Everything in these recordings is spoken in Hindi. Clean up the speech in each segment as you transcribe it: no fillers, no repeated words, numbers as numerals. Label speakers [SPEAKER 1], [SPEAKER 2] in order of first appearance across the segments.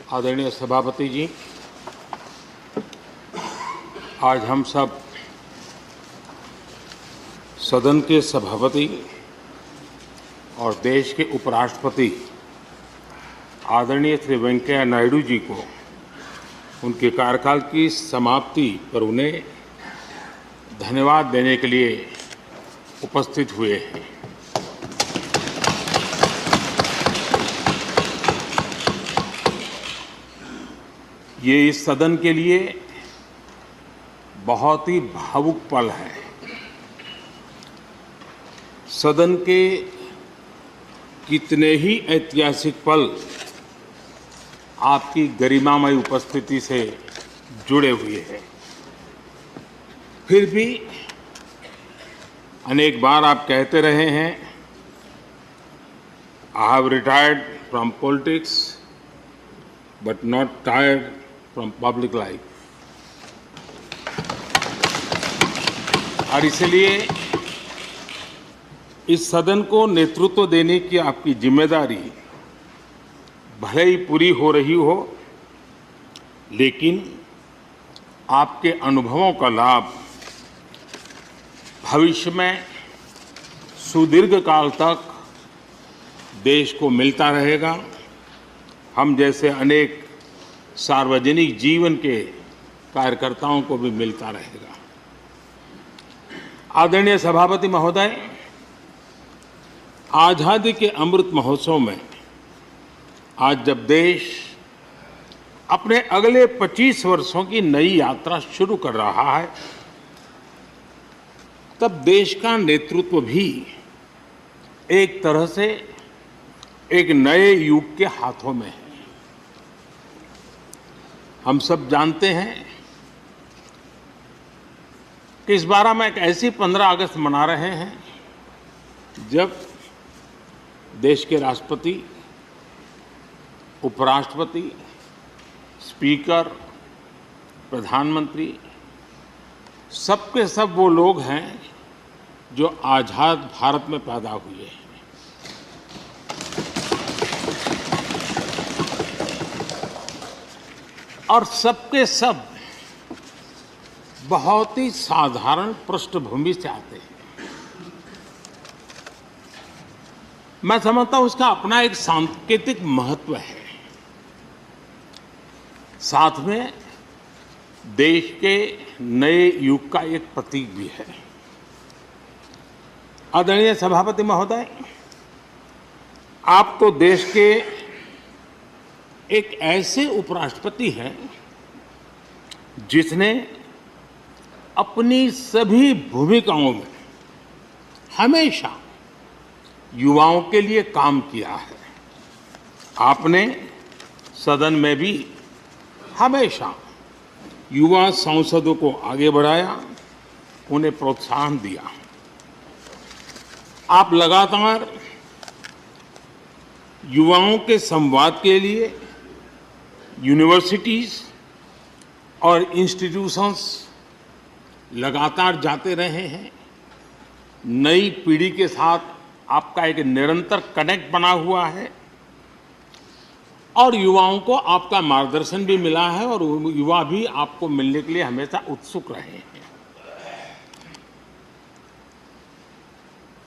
[SPEAKER 1] आदरणीय सभापति जी, आज हम सब सदन के सभापति और देश के उपराष्ट्रपति आदरणीय श्री वेंकैया नायडू जी को उनके कार्यकाल की समाप्ति पर उन्हें धन्यवाद देने के लिए उपस्थित हुए हैं। ये इस सदन के लिए बहुत ही भावुक पल है। सदन के कितने ही ऐतिहासिक पल आपकी गरिमामय उपस्थिति से जुड़े हुए हैं। फिर भी अनेक बार आप कहते रहे हैं, I have retired from politics but not tired from public life. और इसलिए इस सदन को नेतृत्व देने की आपकी जिम्मेदारी भले ही पूरी हो रही हो, लेकिन आपके अनुभवों का लाभ भविष्य में सुदीर्घ काल तक देश को मिलता रहेगा। हम जैसे अनेक सार्वजनिक जीवन के कार्यकर्ताओं को भी मिलता रहेगा। आदरणीय सभापति महोदय, आजादी के अमृत महोत्सव में आज जब देश अपने अगले 25 वर्षों की नई यात्रा शुरू कर रहा है, तब देश का नेतृत्व भी एक तरह से एक नए युग के हाथों में है। हम सब जानते हैं कि इस बार हम एक ऐसी 15 अगस्त मना रहे हैं जब देश के राष्ट्रपति, उपराष्ट्रपति, स्पीकर, प्रधानमंत्री सबके सब वो लोग हैं जो आज़ाद भारत में पैदा हुए हैं। और सबके सब बहुत ही साधारण पृष्ठभूमि से आते हैं। मैं समझता हूं उसका अपना एक सांकेतिक महत्व है, साथ में देश के नए युग का एक प्रतीक भी है। आदरणीय सभापति महोदय, आप तो देश के एक ऐसे उपराष्ट्रपति हैं जिसने अपनी सभी भूमिकाओं में हमेशा युवाओं के लिए काम किया है। आपने सदन में भी हमेशा युवा सांसदों को आगे बढ़ाया, उन्हें प्रोत्साहन दिया। आप लगातार युवाओं के संवाद के लिए यूनिवर्सिटीज और इंस्टीट्यूशंस लगातार जाते रहे हैं। नई पीढ़ी के साथ आपका एक निरंतर कनेक्ट बना हुआ है और युवाओं को आपका मार्गदर्शन भी मिला है और युवा भी आपको मिलने के लिए हमेशा उत्सुक रहे हैं।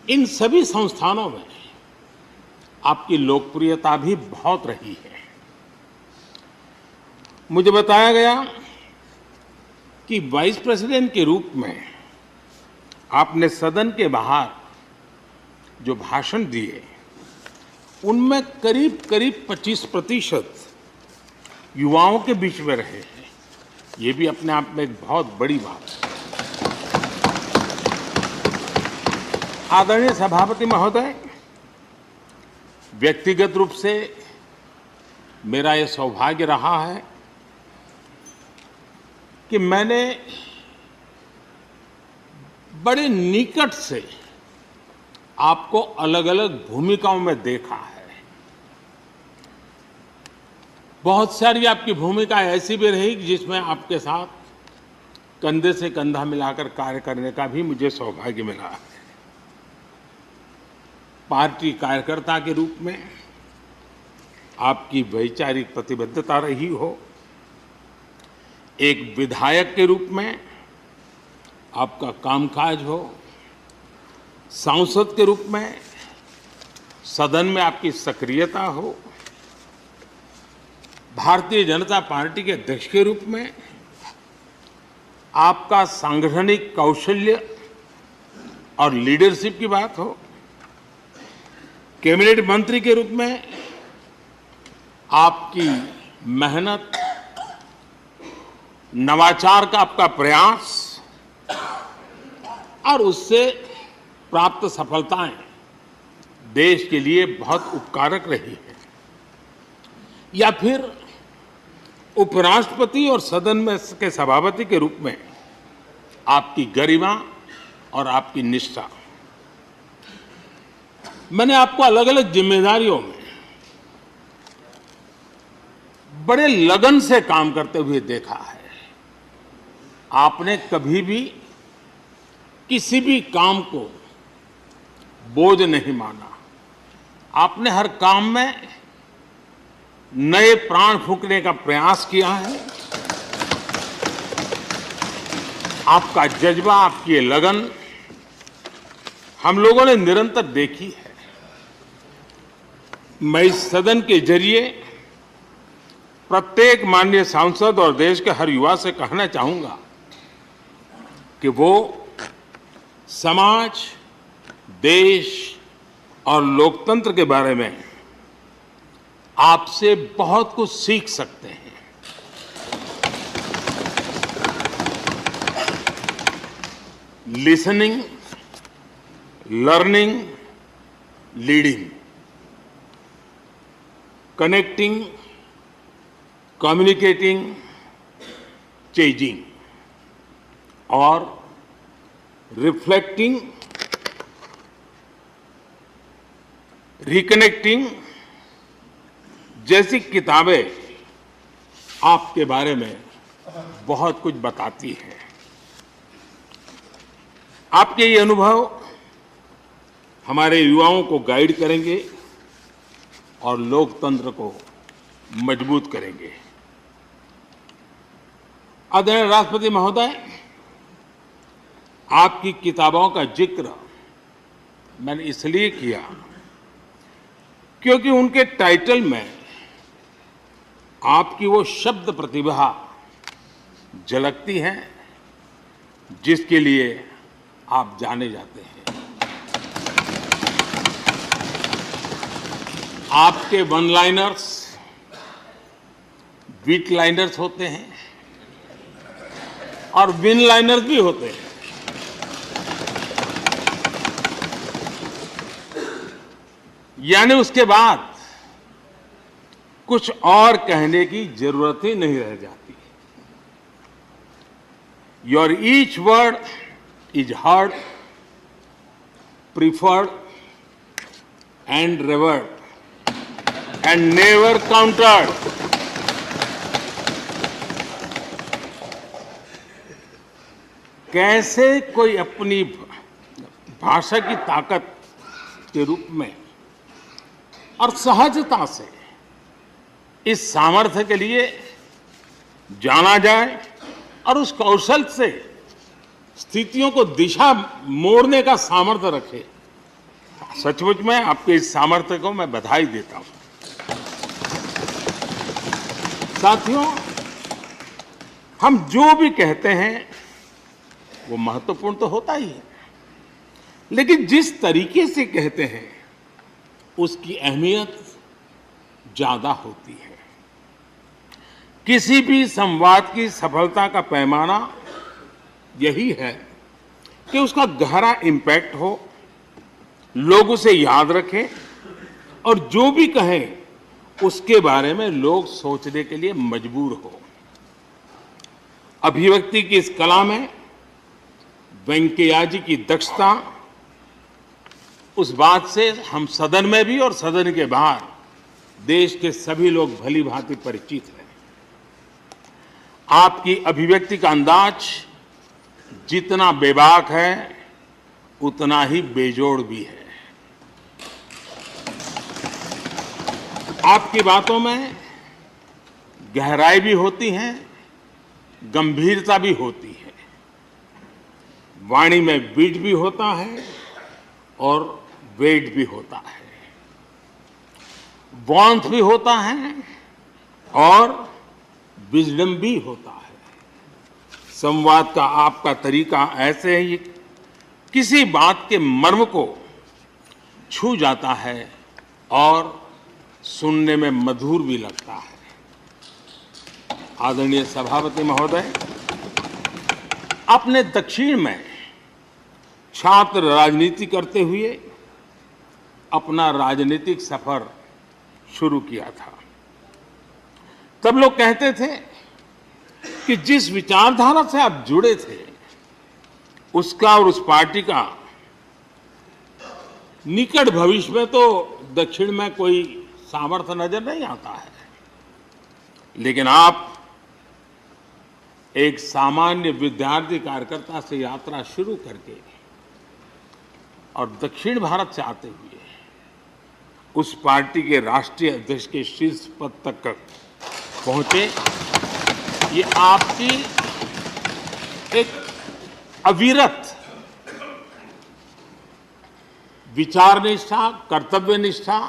[SPEAKER 1] इन सभी संस्थानों में आपकी लोकप्रियता भी बहुत रही है। मुझे बताया गया कि वाइस प्रेसिडेंट के रूप में आपने सदन के बाहर जो भाषण दिए, उनमें करीब करीब 25% युवाओं के बीच में रहे हैं। ये भी अपने आप में एक बहुत बड़ी बात है। आदरणीय सभापति महोदय, व्यक्तिगत रूप से मेरा ये सौभाग्य रहा है कि मैंने बड़े निकट से आपको अलग अलग भूमिकाओं में देखा है। बहुत सारी आपकी भूमिका ऐसी भी रही जिसमें आपके साथ कंधे से कंधा मिलाकर कार्य करने का भी मुझे सौभाग्य मिला है। पार्टी कार्यकर्ता के रूप में आपकी वैचारिक प्रतिबद्धता रही हो, एक विधायक के रूप में आपका कामकाज हो, सांसद के रूप में सदन में आपकी सक्रियता हो, भारतीय जनता पार्टी के अध्यक्ष के रूप में आपका सांगठनिक कौशल्य और लीडरशिप की बात हो, कैबिनेट मंत्री के रूप में आपकी मेहनत, नवाचार का आपका प्रयास और उससे प्राप्त सफलताएं देश के लिए बहुत उपकारक रही है, या फिर उपराष्ट्रपति और सदन में के सभापति के रूप में आपकी गरिमा और आपकी निष्ठा। मैंने आपको अलग अलग जिम्मेदारियों में बड़े लगन से काम करते हुए देखा है। आपने कभी भी किसी भी काम को बोझ नहीं माना। आपने हर काम में नए प्राण फूंकने का प्रयास किया है। आपका जज्बा, आपकी ये लगन हम लोगों ने निरंतर देखी है। मैं इस सदन के जरिए प्रत्येक माननीय सांसद और देश के हर युवा से कहना चाहूंगा कि वो समाज, देश और लोकतंत्र के बारे में आपसे बहुत कुछ सीख सकते हैं। Listening, learning, leading, connecting, communicating, changing और रिफ्लेक्टिंग, रिकनेक्टिंग जैसी किताबें आपके बारे में बहुत कुछ बताती हैं। आपके ये अनुभव हमारे युवाओं को गाइड करेंगे और लोकतंत्र को मजबूत करेंगे। आदरणीय राष्ट्रपति महोदय, आपकी किताबों का जिक्र मैंने इसलिए किया क्योंकि उनके टाइटल में आपकी वो शब्द प्रतिभा झलकती है जिसके लिए आप जाने जाते हैं। आपके वन लाइनर्स, बीट लाइनर्स होते हैं और विन लाइनर्स भी होते हैं। यानी उसके बाद कुछ और कहने की जरूरत ही नहीं रह जाती। Your each word is heard, preferred and reward and never countered. कैसे कोई अपनी भाषा की ताकत के रूप में और सहजता से इस सामर्थ्य के लिए जाना जाए और उस कौशल से स्थितियों को दिशा मोड़ने का सामर्थ्य रखे। सचमुच में आपके इस सामर्थ्य को मैं बधाई देता हूं। साथियों, हम जो भी कहते हैं वो महत्वपूर्ण तो होता ही है, लेकिन जिस तरीके से कहते हैं उसकी अहमियत ज्यादा होती है। किसी भी संवाद की सफलता का पैमाना यही है कि उसका गहरा इम्पैक्ट हो, लोग उसे याद रखें और जो भी कहें उसके बारे में लोग सोचने के लिए मजबूर हो। अभिव्यक्ति की इस कला में वेंकैया जी की दक्षता, उस बात से हम सदन में भी और सदन के बाहर देश के सभी लोग भली भांति परिचित हैं। आपकी अभिव्यक्ति का अंदाज जितना बेबाक है उतना ही बेजोड़ भी है। आपकी बातों में गहराई भी होती है, गंभीरता भी होती है। वाणी में बीट भी होता है और वेट भी होता है, वार्मथ भी होता है और विजडम भी होता है। संवाद का आपका तरीका ऐसे ही किसी बात के मर्म को छू जाता है और सुनने में मधुर भी लगता है। आदरणीय सभापति महोदय, आपने दक्षिण में छात्र राजनीति करते हुए अपना राजनीतिक सफर शुरू किया था। तब लोग कहते थे कि जिस विचारधारा से आप जुड़े थे उसका और उस पार्टी का निकट भविष्य में तो दक्षिण में कोई सामर्थ्य नजर नहीं आता है, लेकिन आप एक सामान्य विद्यार्थी कार्यकर्ता से यात्रा शुरू करके और दक्षिण भारत से आते हुए उस पार्टी के राष्ट्रीय अध्यक्ष के शीर्ष पद तक पहुंचे। ये आपकी एक अविरत विचार निष्ठा, कर्तव्य निष्ठा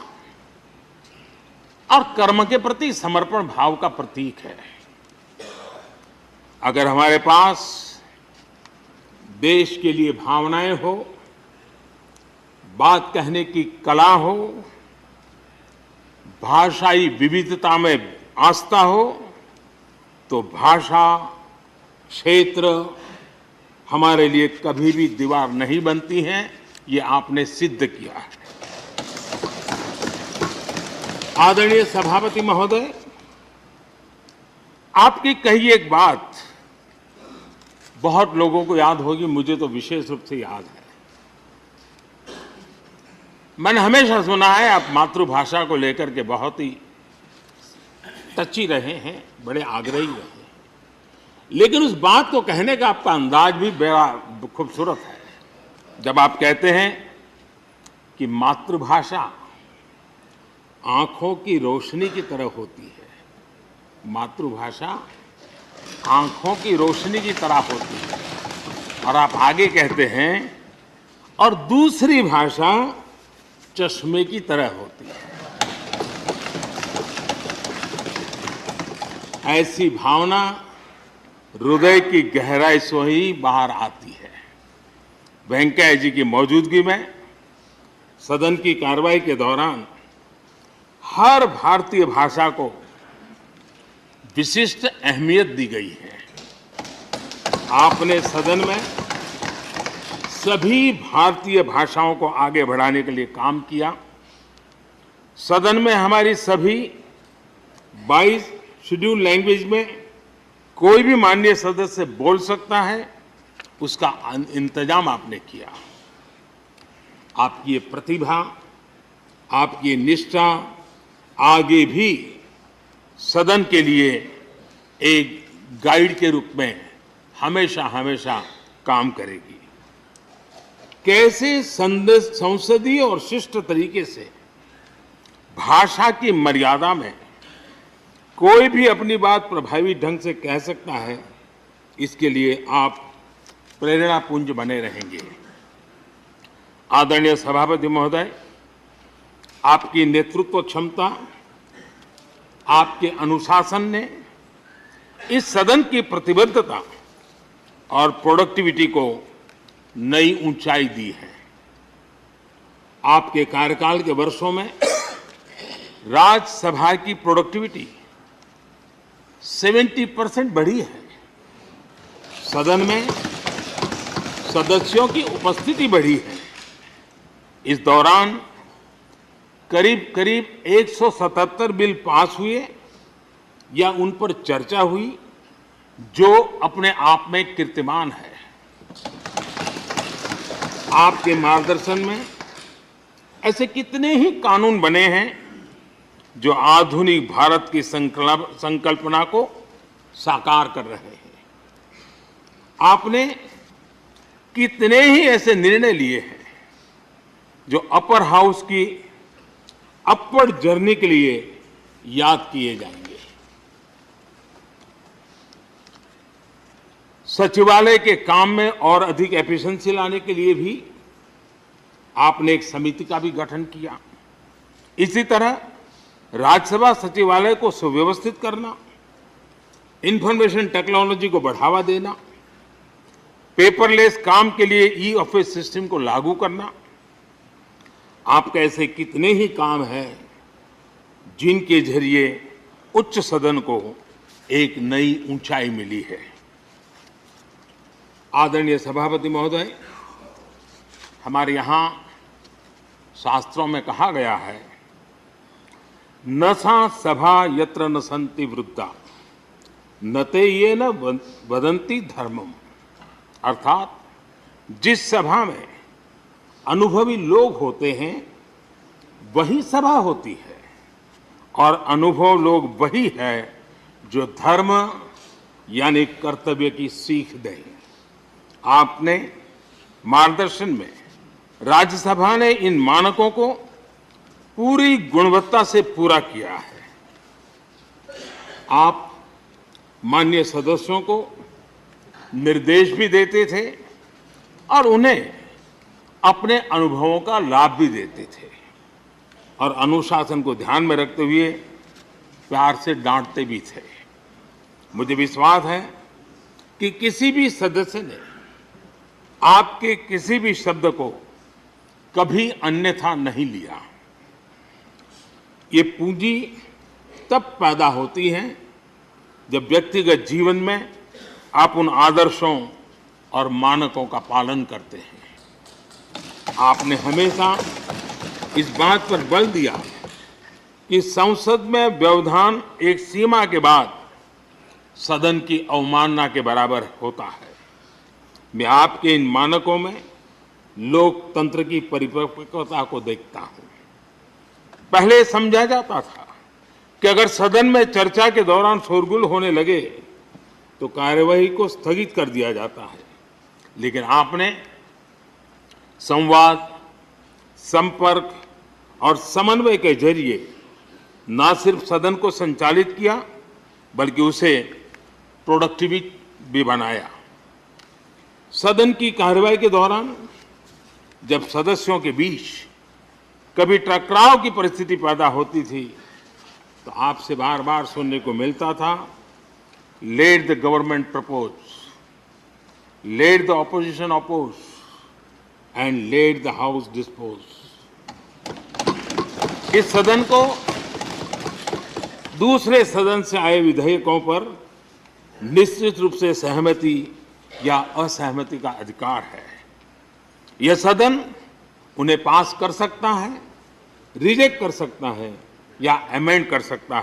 [SPEAKER 1] और कर्म के प्रति समर्पण भाव का प्रतीक है। अगर हमारे पास देश के लिए भावनाएं हो, बात कहने की कला हो, भाषाई विविधता में आस्था हो, तो भाषा क्षेत्र हमारे लिए कभी भी दीवार नहीं बनती हैं। ये आपने सिद्ध किया है। आदरणीय सभापति महोदय, आपकी कही एक बात बहुत लोगों को याद होगी, मुझे तो विशेष रूप से याद है। मैंने हमेशा सुना है आप मातृभाषा को लेकर के बहुत ही टची रहे हैं, बड़े आग्रही रहे हैं, लेकिन उस बात को कहने का आपका अंदाज भी बड़ा खूबसूरत है। जब आप कहते हैं कि मातृभाषा आंखों की रोशनी की तरह होती है, मातृभाषा आंखों की रोशनी की तरह होती है, और आप आगे कहते हैं और दूसरी भाषा चश्मे की तरह होती है। ऐसी भावना हृदय की गहराई से ही बाहर आती है। वेंकैया जी की मौजूदगी में सदन की कार्रवाई के दौरान हर भारतीय भाषा को विशिष्ट अहमियत दी गई है। आपने सदन में सभी भारतीय भाषाओं को आगे बढ़ाने के लिए काम किया। सदन में हमारी सभी 22 शेड्यूल लैंग्वेज में कोई भी माननीय सदस्य बोल सकता है, उसका इंतजाम आपने किया। आपकी ये प्रतिभा, आपकी निष्ठा आगे भी सदन के लिए एक गाइड के रूप में हमेशा हमेशा काम करेगी। कैसे संसदीय और शिष्ट तरीके से भाषा की मर्यादा में कोई भी अपनी बात प्रभावी ढंग से कह सकता है, इसके लिए आप प्रेरणापुंज बने रहेंगे। आदरणीय सभापति महोदय, आपकी नेतृत्व क्षमता, आपके अनुशासन ने इस सदन की प्रतिबद्धता और प्रोडक्टिविटी को नई ऊंचाई दी है। आपके कार्यकाल के वर्षों में राज्यसभा की प्रोडक्टिविटी 70% बढ़ी है। सदन में सदस्यों की उपस्थिति बढ़ी है। इस दौरान करीब करीब 177 बिल पास हुए या उन पर चर्चा हुई, जो अपने आप में कीर्तिमान है। आपके मार्गदर्शन में ऐसे कितने ही कानून बने हैं जो आधुनिक भारत की संकल्पना को साकार कर रहे हैं। आपने कितने ही ऐसे निर्णय लिए हैं जो अपर हाउस की अपवर्ड जर्नी के लिए याद किए जाएंगे। सचिवालय के काम में और अधिक एफिशिएंसी लाने के लिए भी आपने एक समिति का भी गठन किया। इसी तरह राज्यसभा सचिवालय को सुव्यवस्थित करना, इंफॉर्मेशन टेक्नोलॉजी को बढ़ावा देना, पेपरलेस काम के लिए ई ऑफिस सिस्टम को लागू करना, आपके ऐसे कितने ही काम हैं जिनके जरिए उच्च सदन को एक नई ऊंचाई मिली है। आदरणीय सभापति महोदय, हमारे यहाँ शास्त्रों में कहा गया है, न सा सभा यत्र न सन्ति वृद्धा न ते ये न वदन्ति धर्मम। अर्थात जिस सभा में अनुभवी लोग होते हैं वही सभा होती है, और अनुभव लोग वही है जो धर्म यानी कर्तव्य की सीख दें। आपने मार्गदर्शन में राज्यसभा ने इन मानकों को पूरी गुणवत्ता से पूरा किया है। आप माननीय सदस्यों को निर्देश भी देते थे और उन्हें अपने अनुभवों का लाभ भी देते थे, और अनुशासन को ध्यान में रखते हुए प्यार से डांटते भी थे। मुझे विश्वास है कि किसी भी सदस्य ने आपके किसी भी शब्द को कभी अन्यथा नहीं लिया। ये पूंजी तब पैदा होती है जब व्यक्तिगत जीवन में आप उन आदर्शों और मानकों का पालन करते हैं। आपने हमेशा इस बात पर बल दिया कि संसद में व्यवधान एक सीमा के बाद सदन की अवमानना के बराबर होता है। मैं आपके इन मानकों में लोकतंत्र की परिपक्वता को देखता हूं। पहले समझा जाता था कि अगर सदन में चर्चा के दौरान शोरगुल होने लगे तो कार्यवाही को स्थगित कर दिया जाता है, लेकिन आपने संवाद, संपर्क और समन्वय के जरिए न सिर्फ सदन को संचालित किया बल्कि उसे प्रोडक्टिव भी बनाया। सदन की कार्यवाही के दौरान जब सदस्यों के बीच कभी टकराव की परिस्थिति पैदा होती थी तो आपसे बार बार सुनने को मिलता था, let the government propose, let the opposition oppose and let the house dispose. इस सदन को दूसरे सदन से आए विधेयकों पर निश्चित रूप से सहमति या असहमति का अधिकार है। यह सदन उन्हें पास कर सकता है, रिजेक्ट कर सकता है या अमेंड कर सकता है।